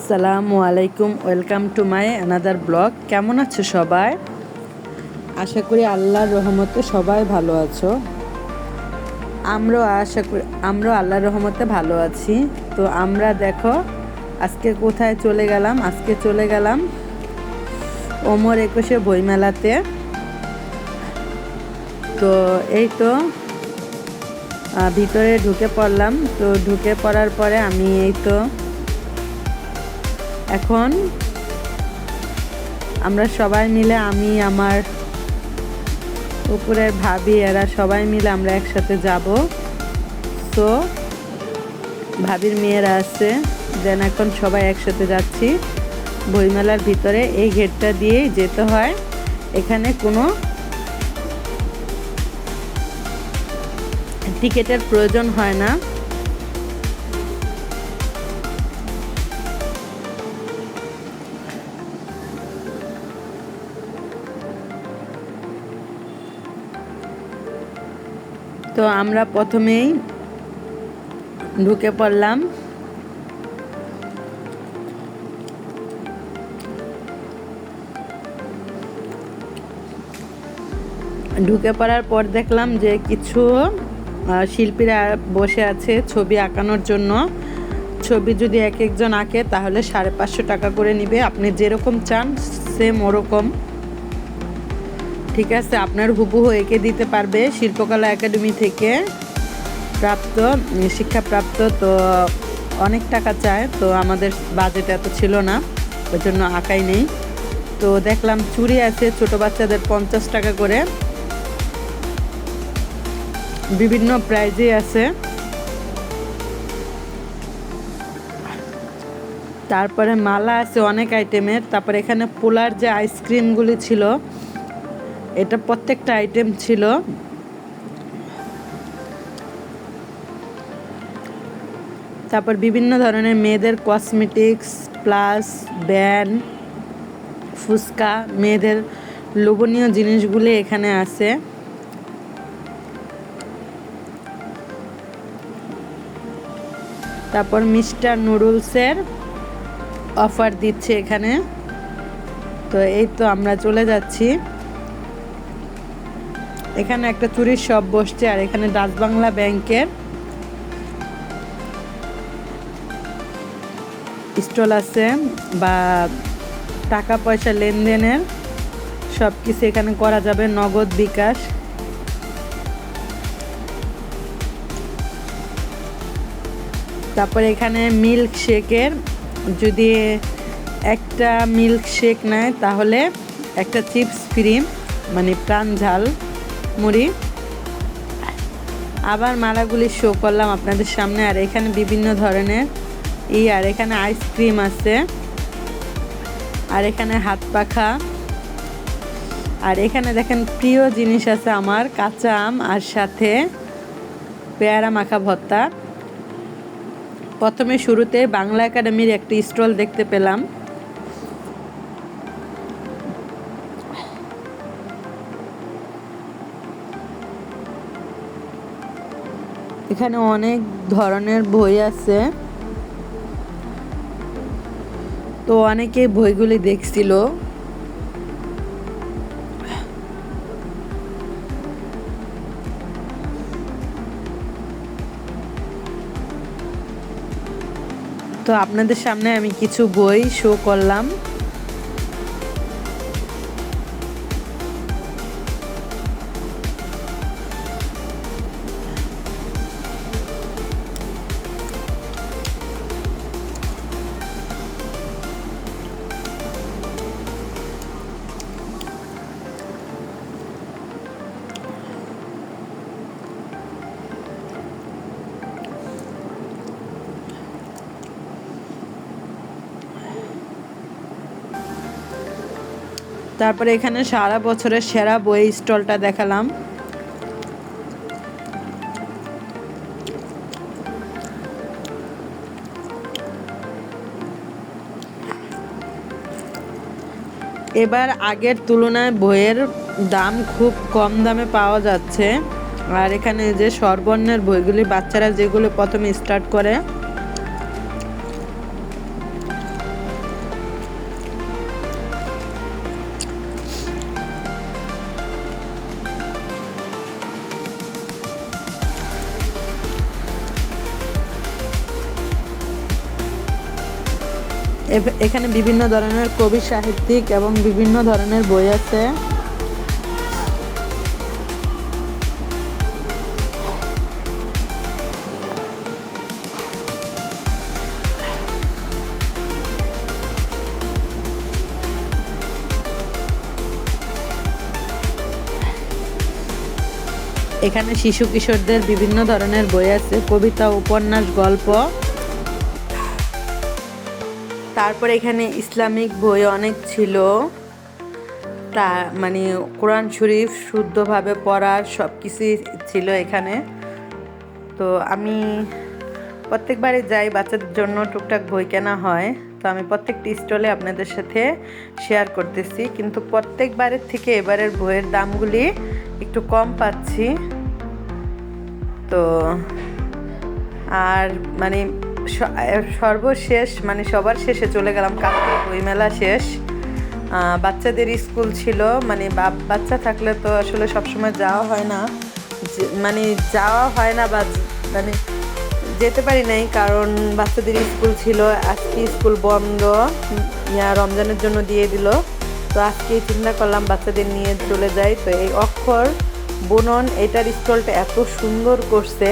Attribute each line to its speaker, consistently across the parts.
Speaker 1: আসসালামু আলাইকুম, welcome to my another blog. কেমন আছো সবাই? আশা করি আল্লাহর রহমতে সবাই ভালো আছো। আমরাও আল্লাহর রহমতে ভালো আছি। তো আমরা দেখো আজকে কোথায় চলে গেলাম। আজকে চলে গেলাম ওমর একুশে বইমেলাতে। তো এই তো ভিতরে ঢুকে পড়লাম। তো ঢুকে পড়ার পরে আমি এই তো এখন আমরা সবাই মিলে, আমি আমার উপরের ভাবি, এরা সবাই মিলে আমরা একসাথে যাব। তো ভাবির মেয়েরা আছে, যেন এখন সবাই একসাথে যাচ্ছি বইমেলার ভিতরে। এই গেটটা দিয়েই যেতে হয়, এখানে কোনো টিকিটের প্রয়োজন হয় না। তো আমরা প্রথমেই ঢুকে পড়লাম। ঢুকে পড়ার পর দেখলাম যে কিছু শিল্পীরা বসে আছে ছবি আঁকানোর জন্য। ছবি যদি এক একজন আঁকে তাহলে 550 টাকা করে নিবে। আপনি যেরকম চান সেম ওরকম, ঠিক আছে, আপনার হুবহু এঁকে দিতে পারবে। শিল্পকলা একাডেমি থেকে শিক্ষাপ্রাপ্ত। তো অনেক টাকা চায়, তো আমাদের বাজেট এত ছিল না, ওই জন্য আঁকাই নেই। তো দেখলাম চুড়ি আছে ছোট বাচ্চাদের 50 টাকা করে, বিভিন্ন প্রাইজে আছে। তারপরে মালা আছে অনেক আইটেমের। তারপরে এখানে পোলার যে আইসক্রিমগুলি ছিল, এটা প্রত্যেকটা আইটেম ছিল। তারপর বিভিন্ন ধরনের মেয়েদের কসমেটিক্স প্লাস ব্যান্ড, ফুচকা, মেয়েদের লোভনীয় জিনিসগুলি এখানে আছে। তারপর মিস্টার নুডলসের অফার দিচ্ছে এখানে। তো এই তো আমরা চলে যাচ্ছি। এখানে একটা চুরির শপ বসছে, আর এখানে ডাচ বাংলা ব্যাংকের স্টল আছে, বা টাকা পয়সা লেনদেনের সব কিছু এখানে করা যাবে, নগদ বিকাশ। তারপরে এখানে মিল্ক শেকের, যদি একটা মিল্ক শেক নেয় তাহলে একটা চিপস ফ্রি, মানে প্রাণ ঝাল মুড়ি। আবার মালাগুলি শো করলাম আপনাদের সামনে। আর এখানে বিভিন্ন ধরনের আর এখানে আইসক্রিম আছে, আর এখানে হাত পাখা। আর এখানে দেখেন প্রিয় জিনিস আছে আমার, কাঁচা আম আর সাথে পেয়ারা মাখা ভর্তা। প্রথমে শুরুতে বাংলা একাডেমির একটি স্টল দেখতে পেলাম। এখানে অনেক ধরনের বই আছে। তো অনেকে বইগুলি দেখছিল। তো আপনাদের সামনে আমি কিছু বই শো করলাম। তারপরে এখানে সারা বছরের সেরা বই স্টলটা দেখালাম। এবার আগের তুলনায় বইয়ের দাম খুব কম দামে পাওয়া যাচ্ছে। আর এখানে যে স্বরবর্ণের বইগুলি, বাচ্চারা যেগুলো প্রথমে স্টার্ট করে এখানে বিভিন্ন ধরনের কবি সাহিত্যিক এবং বিভিন্ন ধরনের বই আছে। এখানে শিশু কিশোরদের বিভিন্ন ধরনের বই আছে, কবিতা, উপন্যাস, গল্প। তারপর এখানে ইসলামিক বই অনেক ছিল, তা মানে কোরআন শরীফ শুদ্ধভাবে পড়ার সব কিছুই ছিল এখানে। তো আমি প্রত্যেকবারই যাই, বাচ্চাদের জন্য টুকটাক বই কেনা হয়। তো আমি প্রত্যেকটি স্টলে আপনাদের সাথে শেয়ার করতেছি, কিন্তু প্রত্যেকবারের থেকে এবারের বইয়ের দামগুলি একটু কম পাচ্ছি। তো আর মানে সর্বশেষ মানে সবার শেষে চলে গেলাম, কালকে বইমেলা শেষ। বাচ্চাদের স্কুল ছিল, মানে বাচ্চা থাকলে তো আসলে সবসময় যাওয়া হয় না, মানে যাওয়া হয় না বা মানে যেতে পারি নাই, কারণ বাচ্চাদের স্কুল ছিল। আজকে স্কুল বন্ধ, রমজানের জন্য দিয়ে দিল। তো আজকে চিন্তা করলাম বাচ্চাদের নিয়ে চলে যাই। তো এই অক্ষর বুনন এটার স্টলটা এত সুন্দর করছে,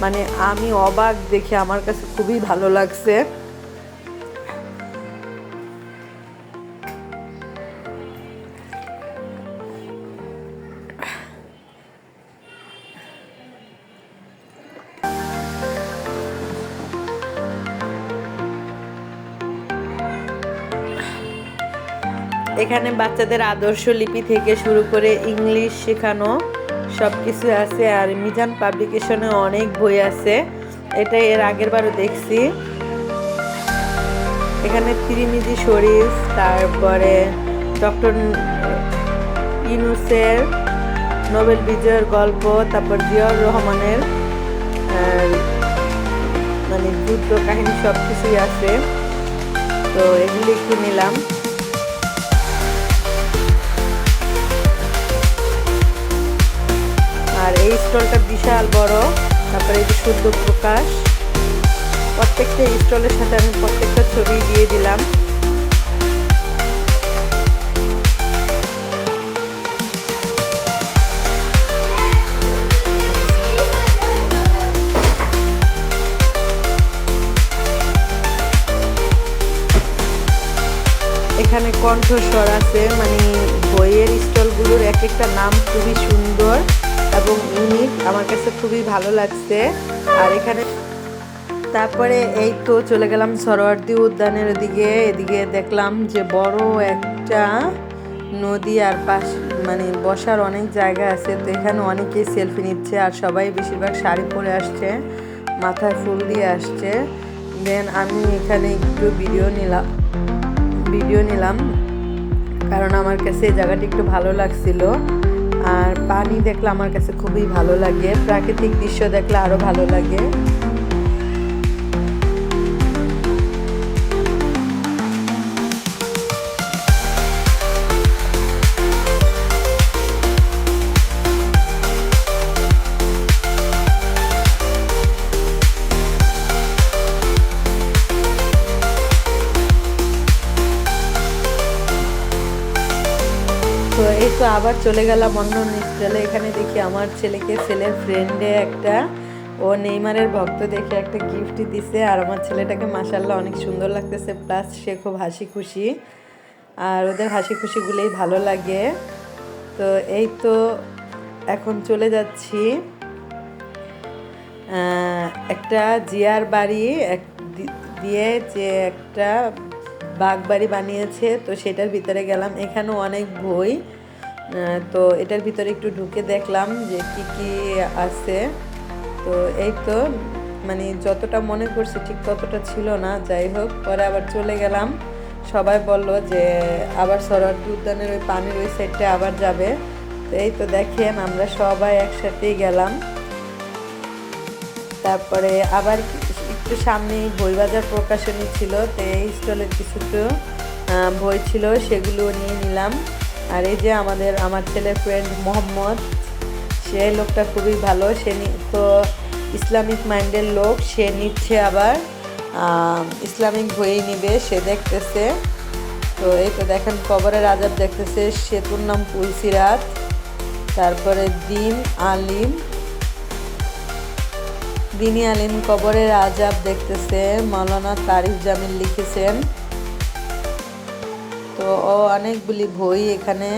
Speaker 1: মানে আমি অবাক, দেখে আমার কাছে খুবই ভালো লাগছে। এখানে বাচ্চাদের আদর্শ লিপি থেকে শুরু করে ইংলিশ শেখানো সব কিছু আছে। আর মিজান পাবলিকেশনে অনেক বই আছে, এটা এর আগের বারও দেখছি। এখানে তিরমিজি শরীফ, তারপরে ডক্টর ইউনূসের নোবেল বিজয়ের গল্প, তারপর জিয়াউর রহমানের মানে যুদ্ধ কাহিনী সব কিছুই আছে। তো এগুলি একটু নিলাম। আর এই স্টলটা বিশাল বড়। তারপরে এই যে শুদ্ধ প্রকাশ, প্রত্যেকটা স্টলের সাথে আমি প্রত্যেকটা ছবি দিয়ে দিলাম। এখানে কণ্ঠস্বর আছে, মানে বইয়ের স্টলগুলোর এক একটা নাম খুবই সুন্দর এবং ইউনিক, আমার কাছে খুবই ভালো লাগছে। আর এখানে তারপরে এই তো চলে গেলাম সরোয়ার্দী উদ্যানের ওদিকে। এদিকে দেখলাম যে বড় একটা নদী, আর পাশ মানে বসার অনেক জায়গা আছে। তো এখানে অনেকেই সেলফি নিচ্ছে, আর সবাই বেশিরভাগ শাড়ি পরে আসছে, মাথায় ফুল দিয়ে আসছে। দেন আমি এখানে একটু ভিডিও নিলাম, কারণ আমার কাছে এই জায়গাটি একটু ভালো লাগছিল। আর পানি দেখলে আমার কাছে খুবই ভালো লাগে, প্রাকৃতিক দৃশ্য দেখলে আরো ভালো লাগে। তো এই তো আবার চলে গেলাম অন্য স্টলে। এখানে দেখি আমার ছেলেকে ছেলের ফ্রেন্ডে একটা, ও নেইমারের ভক্ত, দেখে একটা গিফট দিছে। আর আমার ছেলেটাকে মাশাআল্লাহ অনেক সুন্দর লাগতেছে, প্লাস সে খুব হাসি খুশি, আর ওদের হাসি খুশিগুলোই ভালো লাগে। তো এই তো এখন চলে যাচ্ছি একটা জিয়ার বাড়ি দিয়ে, যে একটা বাঘ বাড়ি বানিয়েছে, তো সেটার ভিতরে গেলাম। এখানেও অনেক বই, তো এটার ভিতরে একটু ঢুকে দেখলাম যে কি কি আছে। তো এই তো মানে যতটা মনে করছি ঠিক ততটা ছিল না, যাই হোক পরে আবার চলে গেলাম। সবাই বলল যে আবার সরোয়ার্দী উদ্যানের ওই পানির ওই সাইডটা আবার যাবে। তো এই তো দেখেন আমরা সবাই একসাথেই গেলাম। তারপরে আবার একটু সামনেই বইবাজার প্রকাশনী ছিল, তো এই স্টলের কিছু বই ছিল, সেগুলো নিয়ে নিলাম। আর এই যে আমার ছেলের ফ্রেন্ড মোহাম্মদ, সে লোকটা খুবই ভালো, সে তো ইসলামিক মাইন্ডের লোক, সে নিচ্ছে আবার। ইসলামিক বই নিবে, সে দেখতেছে। তো এই তো দেখেন কবরের আজাব দেখতেছে, সেতুর নাম পুলসিরাত। তারপরে দিনী আলিম কবরের আজাব দেখতেছে, মাওলানা তারিফ জামিল লিখেছেন। তো ও অনেকগুলি বই এখানে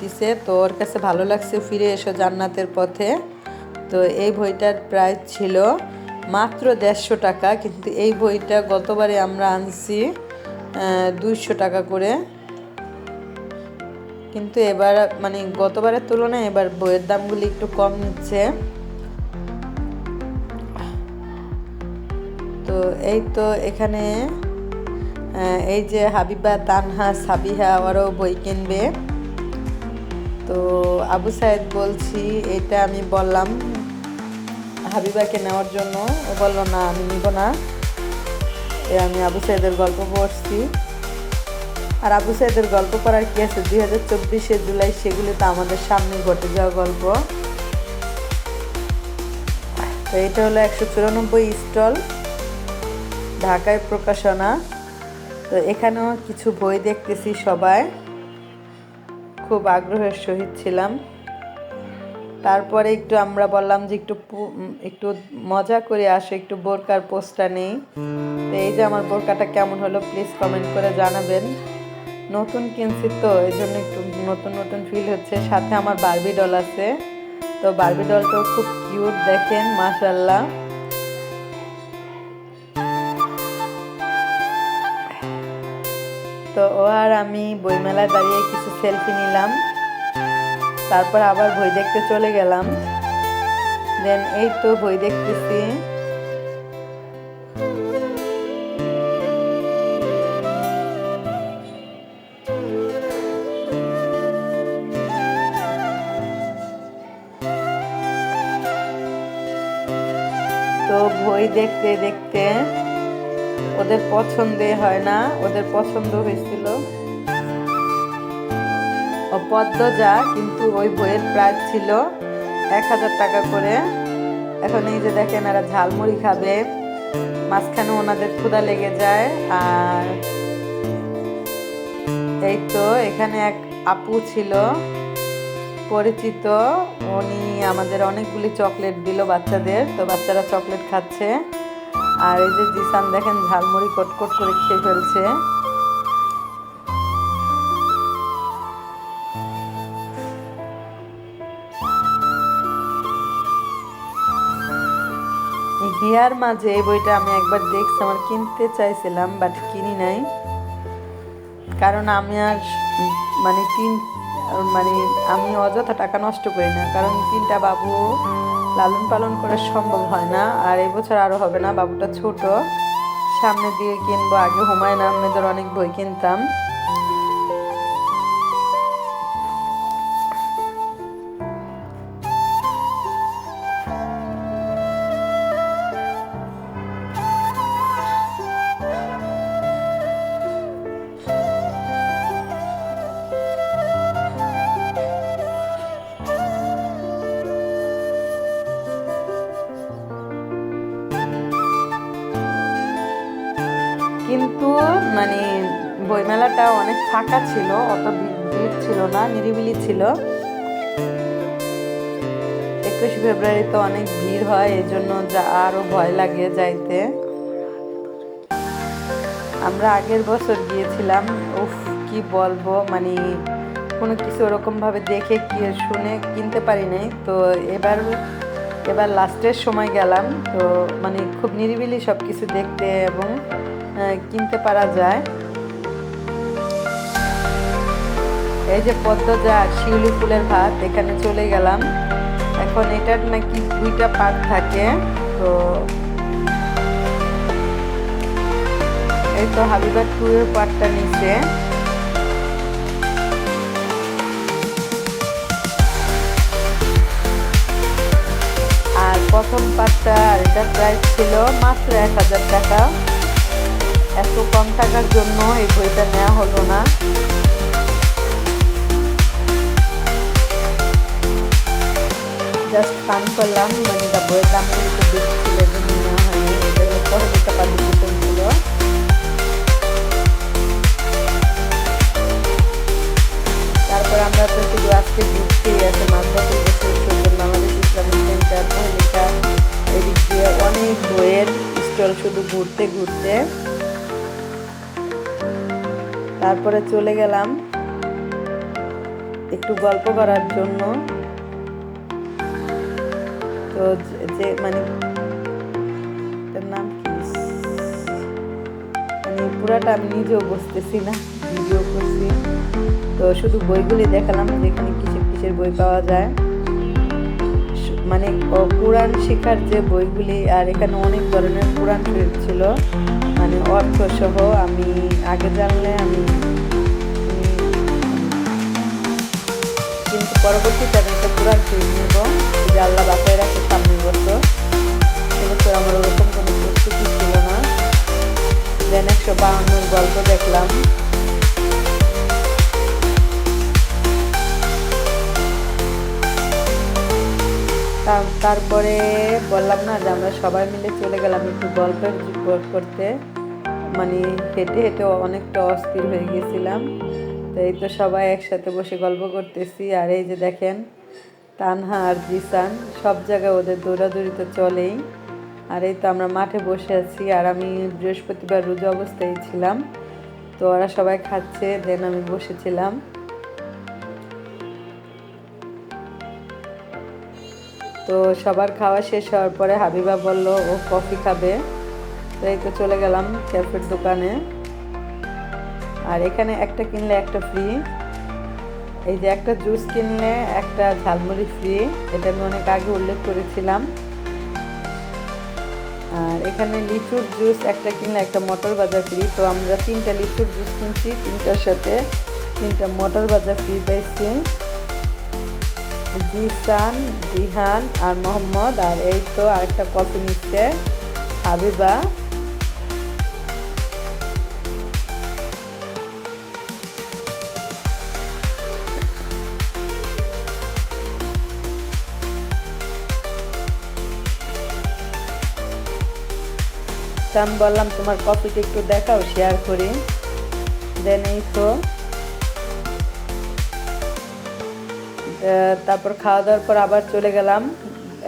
Speaker 1: দিছে, তো ওর কাছে ভালো লাগছে ফিরে এসো জান্নাতের পথে। তো এই বইটার প্রাইস ছিল মাত্র 150 টাকা, কিন্তু এই বইটা গতবারে আমরা আনছি 200 টাকা করে। কিন্তু এবার মানে গতবারের তুলনায় এবার বইয়ের দামগুলি একটু কম নিচ্ছে। তো এই তো এখানে এই যে হাবিবা, তানহা, সাবিহা ওরাও বই কিনবে। তো আবু সাইদ বলছি, এটা আমি বললাম হাবিবাকে নেওয়ার জন্য, ও বললো না আমি নিব না। আমি আবু সাইদের গল্প পড়ছি। আর আবু সাইদের গল্প পড়ার কি আছে, 2024 জুলাই সেগুলি তো আমাদের সামনে ঘটে যাওয়া গল্প। তো এটা হলো 194 স্টল, ঢাকায় প্রকাশনা। তো এখানেও কিছু বই দেখতেছি, সবাই খুব আগ্রহের সহিত ছিলাম। তারপরে একটু আমরা বললাম যে একটু মজা করে আসে, একটু বোরকার পোস্টটা নেই। তো এই যে আমার বোরকাটা কেমন হলো প্লিজ কমেন্ট করে জানাবেন। নতুন কিনছি তো এই জন্য একটু নতুন নতুন ফিল হচ্ছে। সাথে আমার বারবি ডল আছে, তো বারবি ডলটাও খুব কিউট, দেখেন মাশাআল্লাহ। তো ও আর আমি বইমেলায় দাঁড়িয়ে কিছু সেলফি নিলাম, তারপর আবার বই দেখতে চলে গেলাম। দেন এই তো বই দেখতেছি। তো বই দেখতে দেখতে ওদের পছন্দে হয় না, ওদের পছন্দ হয়েছিল পদ্মজা, কিন্তু ওই বইয়ের প্রাইস ছিল 1000 টাকা করে। এখন এই যে দেখেন এরা ঝালমুড়ি খাবে, মাঝখানে ওনাদের ক্ষুধা লেগে যায়। আর এই তো এখানে এক আপু ছিল পরিচিত, উনি আমাদের অনেকগুলি চকলেট দিল বাচ্চাদের, তো বাচ্চারা চকলেট খাচ্ছে। আর এই যে জিসান দেখেন ঝালমুড়ি কটকট করে খেয়ে ফেলছে। হিয়ার মাঝে এই বইটা আমি একবার দেখছি, আমার কিনতে চাইছিলাম বাট কিনি নাই, কারণ আমি আর আমি অযথা টাকা নষ্ট করি না, কারণ 3টা বাবু লালন পালন করা সম্ভব হয় না। আর এই বছর আরও হবে না, বাবুটা ছোট, সামনে দিয়ে কিনবো। আগে হুমায়ুন আহমেদের অনেক বই কিনতাম। কিন্তু বইমেলাটা অনেক ফাঁকা ছিল, অত ভিড় ছিল না, নিরিবিলি ছিল। 21 ফেব্রুয়ারি তো অনেক ভিড় হয়, এই জন্য আরো ভয় লাগে যাইতে। আমরা আগের বছর গিয়েছিলাম, উফ কি বলবো, কোনো কিছু ওরকম ভাবে দেখে শুনে কিনতে পারি নাই। তো এবার লাস্টের সময় গেলাম, তো খুব নিরিবিলি সব কিছু দেখতে এবং কিনতে পারা যায়। এই যে পদ্মজা শিউলি ফুলের ভাত, এখানে চলে গেলাম। এখন এটার নাকি 2টা পার্ট থাকে। তো এই তো হাবিবা 2 এর পার্টটা নিচে। আর প্রথম পার্টটা, এটার প্রাইস ছিল মাত্র 1000 টাকা। এত কম টাকার জন্য এই বইটা নেওয়া হলো না। জাস্ট ফান করলাম, বইয়ের দাম একটু বেশি ছিল, নেওয়া হয়নি। এটা পরে দিতে পারবো ছিল। তারপরে আমরা তো শুধু আজকে ঘুরতেই আছে মাদ্রাসা বাংলাদেশ ইসলামিক সেন্টার মহিলিকা, এদিক দিয়ে অনেক বইয়ের স্টল শুধু ঘুরতে ঘুরতে। তারপরে চলে গেলাম একটু গল্প করার জন্য। তো যে মানে তার নাম কি, মানে পুরাটা আমি নিজেও বুঝতেছি না, ভিডিও করছি। তো শুধু বইগুলি দেখালাম যেখানে কিসের কিসের বই পাওয়া যায়, মানে কোরআন শেখার যে বইগুলি। আর এখানে অনেক ধরনের কোরআন শরীফ ছিল, মানে অর্থ সহ। আমি আগে জানলে আমি কিন্তু পরবর্তীতে আমি একটা কোরআন শরীফ নেব, যে আল্লাহ বাসায় রাখে সামনের বছর। এবছর আমার ওরকম কোনো প্রস্তুতি ছিল না। দেন 152 গল্প দেখলাম। তারপরে বললাম না যে আমরা সবাই মিলে চলে গেলাম একটু গল্পের করতে, মানে হেঁটে হেঁটে অনেকটা অস্থির হয়ে গেছিলাম। তো এই তো সবাই একসাথে বসে গল্প করতেছি। আর এই যে দেখেন তানহা আর জিসান, সব জায়গায় ওদের দৌড়াদৌড়ি তো চলেই। আর এই তো আমরা মাঠে বসে আছি, আর আমি বৃহস্পতিবার রোজা অবস্থায় ছিলাম। তো ওরা সবাই খাচ্ছে, দেন আমি বসেছিলাম। তো সবার খাওয়া শেষ হওয়ার পরে হাবিবা বলল ও কফি খাবে। তো এই তো চলে গেলাম ক্যাফের দোকানে। আর এখানে একটা কিনলে একটা ফ্রি, এই যে একটা জুস কিনলে একটা ঝালমুড়ি ফ্রি, এটা আমি অনেক আগে উল্লেখ করেছিলাম। আর এখানে লিচুর জুস একটা কিনলে একটা মটর ভাজা ফ্রি। তো আমরা 3টা লিচুর জুস কিনছি, 3টার সাথে 3টা মটর ভাজা ফ্রি পাইছি। জিসান, জিহান আর মোহাম্মদ। আর এই তো আরেকটা কফি নিচ্ছে হাবিবা। আমি বললাম তোমার কফিটা একটু দেখাও, শেয়ার করি। দেন এই তো তারপর খাওয়া দাওয়ার পর আবার চলে গেলাম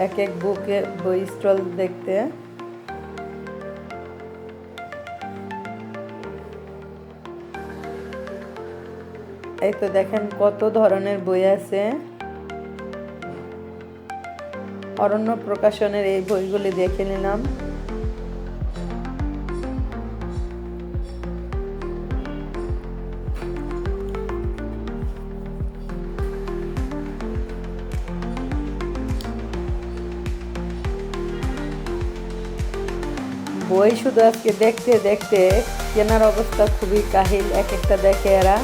Speaker 1: এক এক বই স্টল দেখতে। এই তো দেখেন কত ধরনের বই আছে। অরণ্য প্রকাশনের এই বইগুলি দেখে নিলাম। বই শুধু আজকে দেখতে দেখতে কেনার অবস্থা খুবই কাহিল, এক একটা দেখে এরা।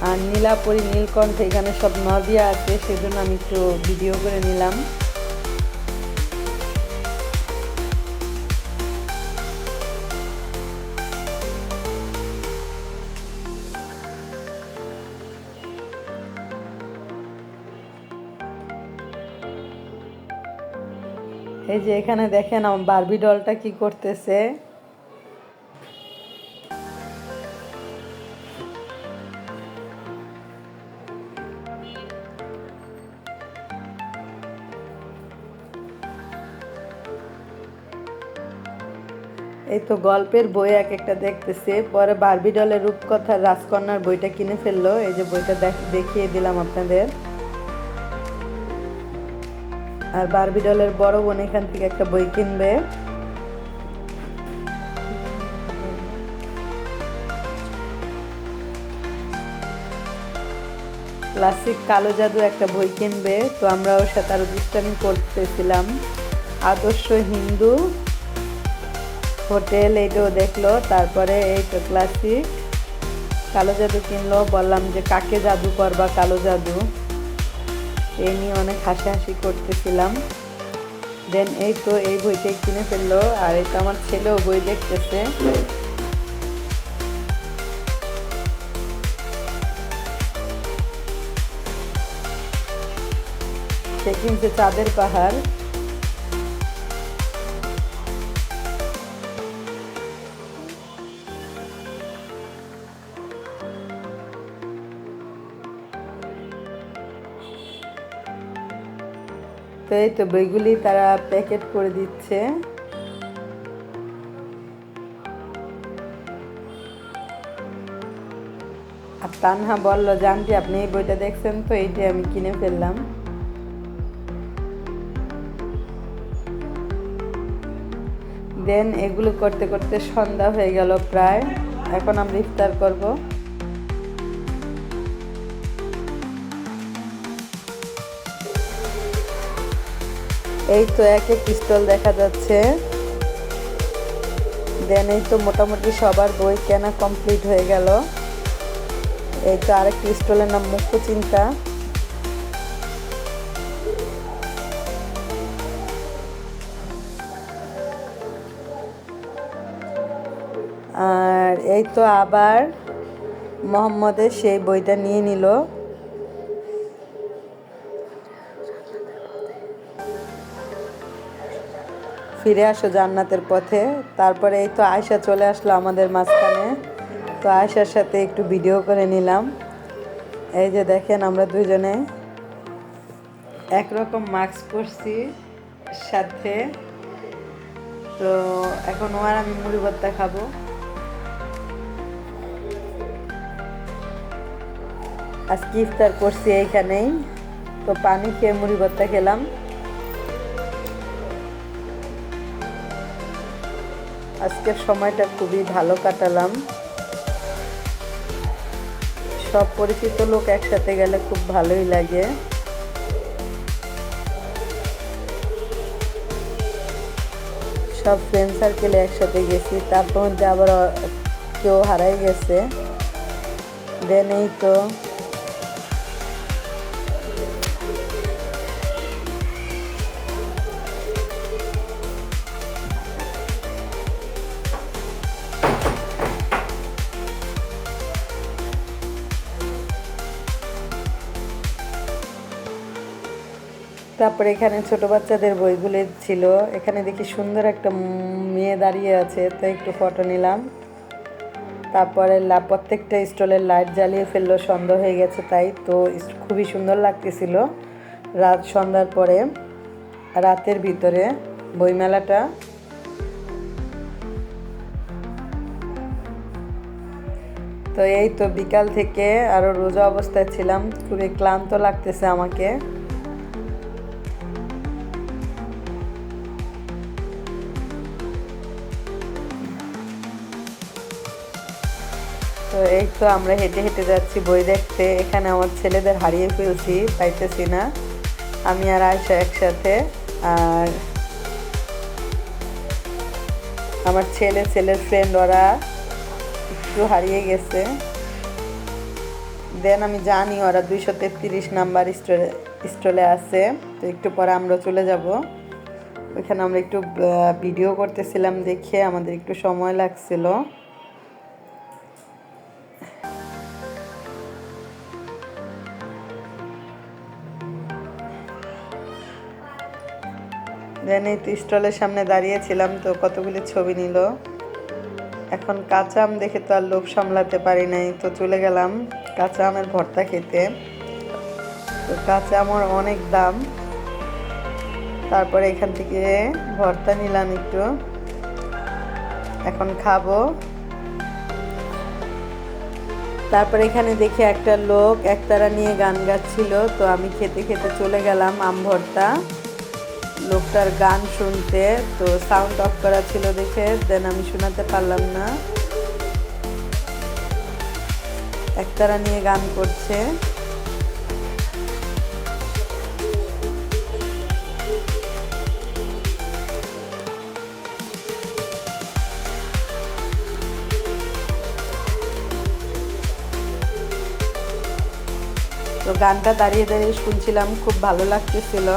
Speaker 1: আর নীলাপরি, নীলকণ্ঠ এখানে সব নদিয়া আছে, সেজন্য আমি একটু ভিডিও করে নিলাম। এই যে এখানে দেখেন আমার বারবি ডলটা কি করতেছে। এই তো গল্পের বই এক একটা দেখতেছে। পরে বারবি ডলের রূপকথার রাজকন্যার বইটা কিনে ফেললো। এই যে বইটা দেখিয়ে দিলাম আপনাদের। আর বারবি ডলের বড় বোন এখান থেকে একটা বই কিনবে। ক্লাসিক কালো জাদু একটা বই কিনবে। তো আমরা ওর সাথে আরো দুষ্টামি করতেছিলাম। আদর্শ হিন্দু হোটেল এইটাও দেখলো। তারপরে এই তো ক্লাসিক কালো জাদু কিনলো। বললাম যে কাকে জাদু করবা কালো জাদু, এই নিয়ে অনেক হাসাহাসি করতেছিলাম। দেন এই তো এই বইটাই কিনে ফেললো। আর এই তো আমার ছেলেও বই দেখতেছে। সে কিনছে চাঁদের পাহাড়। তো এই তো বইগুলি তারা প্যাকেট করে দিচ্ছে। আর তানহা বলল যে আন্টি আপনি এই বইটা দেখছেন তো, এইটাই আমি কিনে ফেললাম। দেন এগুলো করতে করতে সন্ধ্যা হয়ে গেল প্রায়। এখন আমরা ইফতার করব। এই তো এক এক স্টল দেখা যাচ্ছে। দেন এই তো মোটামুটি সবার বই কেনা কমপ্লিট হয়ে গেল। এই তো আরেকটি স্টলের নাম মুখ্য চিন্তা। আর এই তো আবার মোহাম্মদের সেই বইটা নিয়ে নিল। ফিরে আসো জান্নাতের পথে। তারপরে এই তো আয়শা চলে আসলো আমাদের মাঝখানে। তো আয়শার সাথে একটু ভিডিও করে নিলাম। এই যে দেখেন আমরা দুইজনে একরকম মাস্ক পরছি সাথে। তো এখন ও আর আমি মুড়ি ভর্তা খাবো। আজকে ইফতার করছি এইখানেই। তো পানি খেয়ে মুড়ি ভর্তা খেলাম। আজকের সময়টা খুবই ভালো কাটালাম। সব পরিচিত লোক একসাথে গেলে খুব ভালোই লাগে। সব ফ্রেন্ড সার্কেলে একসাথে গেছি, তারপর মধ্যে আবার কেউ হারাই গেছে। দেন এই তো তারপরে এখানে ছোট বাচ্চাদের বইগুলো ছিল। এখানে দেখি সুন্দর একটা মেয়ে দাঁড়িয়ে আছে, তো একটু ফটো নিলাম। তারপরে প্রত্যেকটা স্টলের লাইট জ্বালিয়ে ফেললো, সন্ধ্যা হয়ে গেছে তাই। তো খুবই সুন্দর লাগতেছিল রাত সন্ধ্যার পরে, রাতের ভিতরে বইমেলাটা। তো এই তো বিকাল থেকে আরও রোজা অবস্থায় ছিলাম, খুবই ক্লান্ত লাগতেছে আমাকে। তো এই তো আমরা হেঁটে হেঁটে যাচ্ছি বই দেখতে। এখানে আমার ছেলেদের হারিয়ে ফেলছি, পাইতেছি না। আমি আর আয়শা একসাথে। আর আমার ছেলের ফ্রেন্ড ওরা একটু হারিয়ে গেছে। দেন আমি জানি ওরা 233 নাম্বার স্টলে আছে। তো একটু পরে আমরা চলে যাব ওইখানে। আমরা একটু ভিডিও করতেছিলাম দেখে আমাদের একটু সময় লাগছিল। দেন এই তো স্টলের সামনে দাঁড়িয়েছিলাম, তো কতগুলি ছবি নিল। এখন কাঁচা আম দেখে তো আর লোভ সামলাতে পারি নাই, তো চলে গেলাম কাঁচা আমের ভর্তা খেতে। তো কাঁচা আমের অনেক দাম। তারপরে এখান থেকে ভর্তা নিলাম একটু, এখন খাবো। তারপরে এখানে দেখি একটা লোক একতারা নিয়ে গান গাচ্ছিল, তো আমি খেতে খেতে চলে গেলাম আম ভর্তা লোকটার গান শুনতে। তো সাউন্ড অফ করা ছিল দেখে দেন আমি শোনাতে পারলাম না। একতারা নিয়ে গান করছে। তো গানটা দাঁড়িয়ে দাঁড়িয়ে শুনছিলাম, খুব ভালো লাগতেছিল।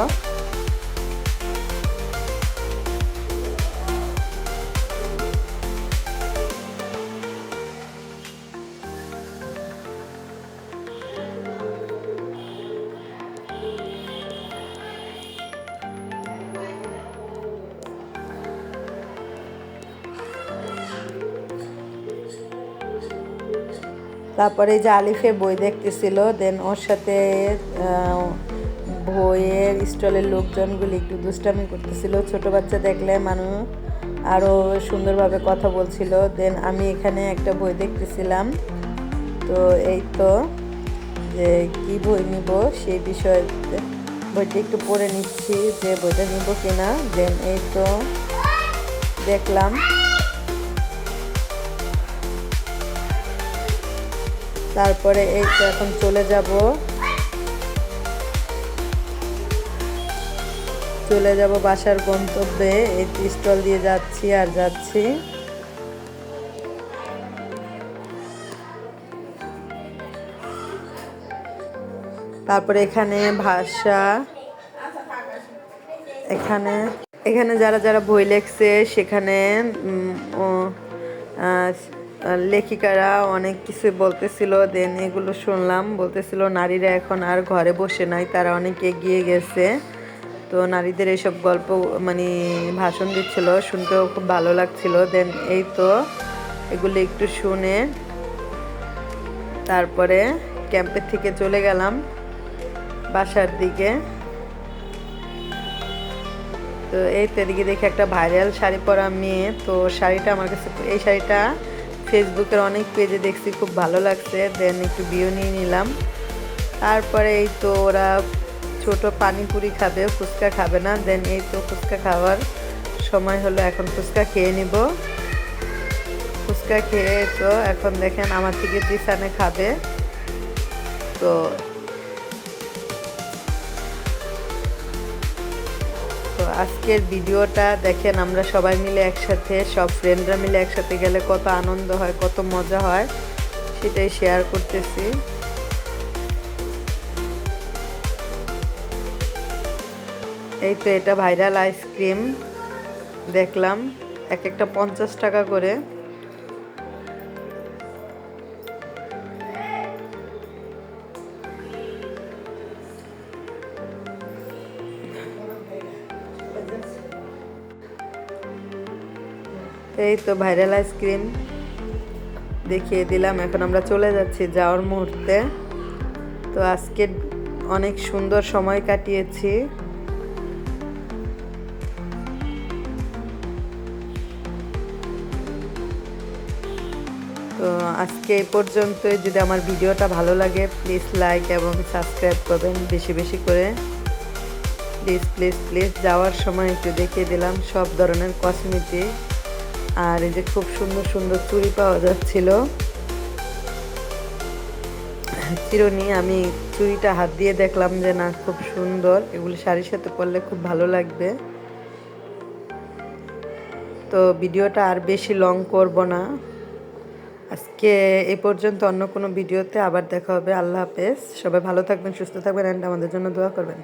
Speaker 1: তারপরে যে আলিফে বই দেখতেছিল, দেন ওর সাথে বইয়ের স্টলের লোকজনগুলি একটু দুষ্টামি করতেছিল, ছোট বাচ্চা দেখলে মানুষ আরও সুন্দরভাবে কথা বলছিল। দেন আমি এখানে একটা বই দেখতেছিলাম, তো এই তো যে কি বই নিব সেই বিষয়ে বইটা একটু পড়ে নিচ্ছি যে বইটা নিব কিনা। দেন এই তো দেখলাম, তারপরে এই তো এখন চলে যাব বাসার গন্তব্যে। এই স্টল দিয়ে যাচ্ছি আর যাচ্ছি। তারপরে এখানে ভাষা, এখানে যারা যারা বই লেখছে সেখানে লেখিকারা অনেক কিছু বলতেছিল। দেন এগুলো শুনলাম, বলতেছিল নারীরা এখন আর ঘরে বসে নাই, তারা অনেক এগিয়ে গেছে। তো নারীদের এইসব গল্প মানে ভাষণ দিচ্ছিল, শুনতেও খুব ভালো লাগছিল। দেন এই তো এগুলো একটু শুনে তারপরে ক্যাম্পের থেকে চলে গেলাম বাসার দিকে। তো এই তো এদিকে দেখে একটা ভাইরাল শাড়ি পরা মেয়ে, তো শাড়িটা আমার কাছে, এই শাড়িটা ফেসবুকের অনেক পেজে দেখছি, খুব ভালো লাগছে। দেন একটু ভিউ নিয়ে নিলাম। তারপরে এই তো ওরা ছোট পানিপুরি খাবে, ফুচকা খাবে না। দেন এই তো ফুচকা খাওয়ার সময় হলো, এখন ফুচকা খেয়ে নিব। ফুচকা খেয়ে তো এখন দেখেন আমার থেকে জিসানে খাবে। তো আজকের ভিডিওটা দেখেন, আমরা সবাই মিলে একসাথে, সব ফ্রেন্ডরা মিলে একসাথে গেলে কত আনন্দ হয়, কত মজা হয়, সেটাই শেয়ার করতেছি। এই তো এটা ভাইরাল আইসক্রিম দেখলাম, এক একটা 50 টাকা করে। এই তো ভাইরাল আইসক্রিম দেখিয়ে দিলাম। এখন আমরা চলে যাচ্ছি যাওয়ার মুহূর্তে। তো আজকে অনেক সুন্দর সময় কাটিয়েছি। তো আজকে এই পর্যন্তই। যদি আমার ভিডিওটা ভালো লাগে প্লিজ লাইক এবং সাবস্ক্রাইব করবেন বেশি বেশি করে। Please please please. যাওয়ার সময় একটু দেখিয়ে দিলাম সব ধরনের কসমেটিক। আর এই যে খুব সুন্দর সুন্দর চুড়ি পাওয়া যাচ্ছিল, চিরুনি। আমি চুড়িটা হাত দিয়ে দেখলাম যে না, খুব সুন্দর, এগুলি শাড়ির সাথে পরলে খুব ভালো লাগবে। তো ভিডিওটা আর বেশি লং করব না, আজকে এই পর্যন্ত। অন্য কোনো ভিডিওতে আবার দেখা হবে। আল্লাহ হাফেজ। সবাই ভালো থাকবেন, সুস্থ থাকবেন, অ্যান্ড আমাদের জন্য দোয়া করবেন।